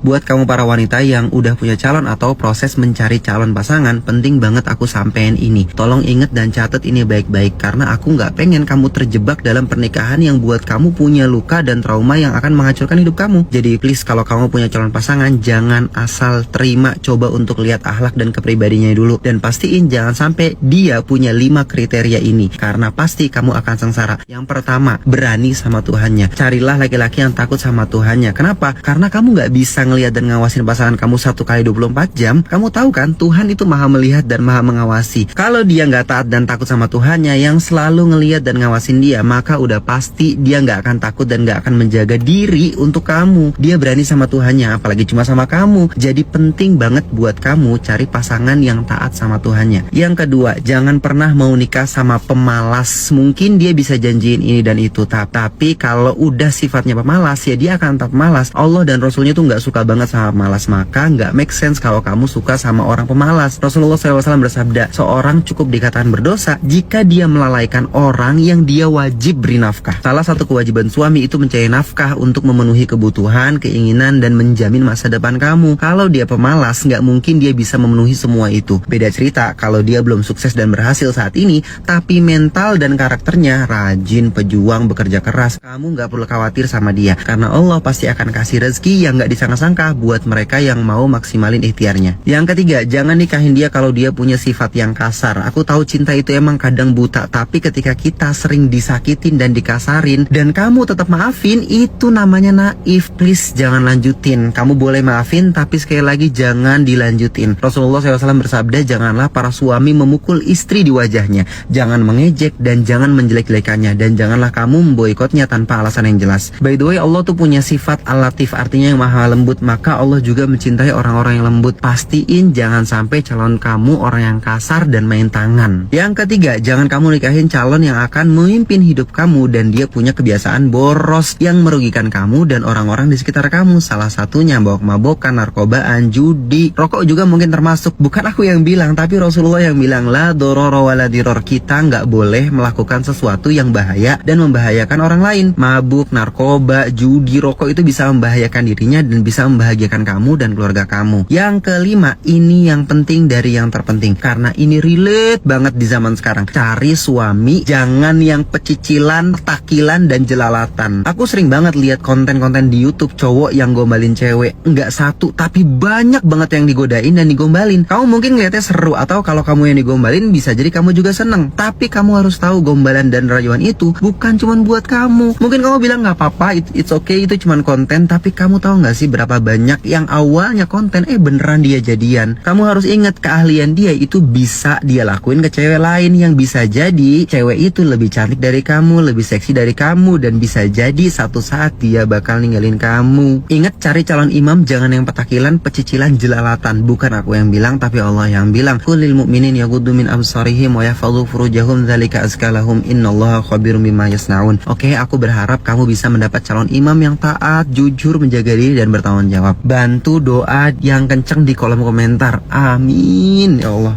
Buat kamu para wanita yang udah punya calon atau proses mencari calon pasangan, penting banget aku sampein ini. Tolong inget dan catat ini baik-baik, karena aku nggak pengen kamu terjebak dalam pernikahan yang buat kamu punya luka dan trauma yang akan menghancurkan hidup kamu. Jadi please, kalau kamu punya calon pasangan, jangan asal terima, coba untuk lihat akhlak dan kepribadiannya dulu. Dan pastiin jangan sampai dia punya 5 kriteria ini, karena pasti kamu akan sengsara. Yang pertama, berani sama Tuhannya. Carilah laki-laki yang takut sama Tuhannya. Kenapa? Karena kamu nggak bisa ngelihat dan ngawasin pasangan kamu 1x24 jam. Kamu tahu kan, Tuhan itu maha melihat dan maha mengawasi. Kalau dia nggak taat dan takut sama Tuhannya yang selalu ngelihat dan ngawasin dia, maka udah pasti dia nggak akan takut dan nggak akan menjaga diri untuk kamu. Dia berani sama Tuhannya, apalagi cuma sama kamu. Jadi penting banget buat kamu cari pasangan yang taat sama Tuhannya. Yang kedua, jangan pernah mau nikah sama pemalas. Mungkin dia bisa janjiin ini dan itu, tapi kalau udah sifatnya pemalas, ya dia akan tetap malas. Allah dan Rasulnya tuh nggak suka banget sama malas, maka nggak make sense kalau kamu suka sama orang pemalas. Rasulullah SAW bersabda, seorang cukup dikatakan berdosa jika dia melalaikan orang yang dia wajib beri nafkah. Salah satu kewajiban suami itu mencari nafkah untuk memenuhi kebutuhan, keinginan, dan menjamin masa depan kamu. Kalau dia pemalas, nggak mungkin dia bisa memenuhi semua itu. Beda cerita kalau dia belum sukses dan berhasil saat ini, tapi mental dan karakternya rajin, pejuang, bekerja keras. Kamu nggak perlu khawatir sama dia, karena Allah pasti akan kasih rezeki yang nggak disangka-sangka buat mereka yang mau maksimalin ikhtiarnya. Yang ketiga, jangan nikahin dia kalau dia punya sifat yang kasar. Aku tahu cinta itu emang kadang buta, tapi ketika kita sering disakitin dan dikasarin dan kamu tetap maafin, itu namanya naif. Please jangan lanjutin. Kamu boleh maafin, tapi sekali lagi jangan dilanjutin. Rasulullah SAW bersabda, janganlah para suami memukul istri di wajahnya, jangan mengejek dan jangan menjelek-jelekannya, dan janganlah kamu memboikotnya tanpa alasan yang jelas. By the way, Allah tuh punya sifat al-latif, artinya yang maha lembut, maka Allah juga mencintai orang-orang yang lembut. Pastiin jangan sampai calon kamu orang yang kasar dan main tangan. Yang ketiga, jangan kamu nikahin calon yang akan memimpin hidup kamu dan dia punya kebiasaan boros yang merugikan kamu dan orang-orang di sekitar kamu. Salah satunya mabok-mabokan, narkobaan, judi, rokok juga mungkin termasuk. Bukan aku yang bilang, tapi Rasulullah yang bilang, la dororo wala diror. Kita nggak boleh melakukan sesuatu yang bahaya dan membahayakan orang lain. Mabuk, narkoba, judi, rokok itu bisa membahayakan dirinya dan bisa membahagiakan kamu dan keluarga kamu. Yang kelima, ini yang penting dari yang terpenting, karena ini relate banget di zaman sekarang. Cari suami jangan yang pecicilan, takilan, dan jelalatan. Aku sering banget lihat konten-konten di YouTube cowok yang gombalin cewek. Nggak satu, tapi banyak banget yang digodain dan digombalin. Kamu mungkin ngeliatnya seru, atau kalau kamu yang digombalin bisa jadi kamu juga seneng. Tapi kamu harus tahu, gombalan dan rayuan itu bukan cuman buat kamu. Mungkin kamu bilang nggak apa-apa, it's okay, itu cuman konten. Tapi kamu tahu nggak sih berapa banyak yang awalnya konten beneran dia jadian. Kamu harus ingat, keahlian dia itu bisa dia lakuin ke cewek lain, yang bisa jadi cewek itu lebih cantik dari kamu, lebih seksi dari kamu, dan bisa jadi satu saat dia bakal ninggalin kamu. Ingat, cari calon imam jangan yang petakilan, pecicilan, jelalatan. Bukan aku yang bilang, tapi Allah yang bilang, qulil mu'minin yaghuddu min absarihim wa yahfadhu furujahum dzalika azkalahum innallaha khabirum bima yasnaun. Oke, aku berharap kamu bisa mendapat calon imam yang taat, jujur, menjaga diri, dan bertanggung jawab. Bantu doa yang kenceng di kolom komentar. Amin ya Allah.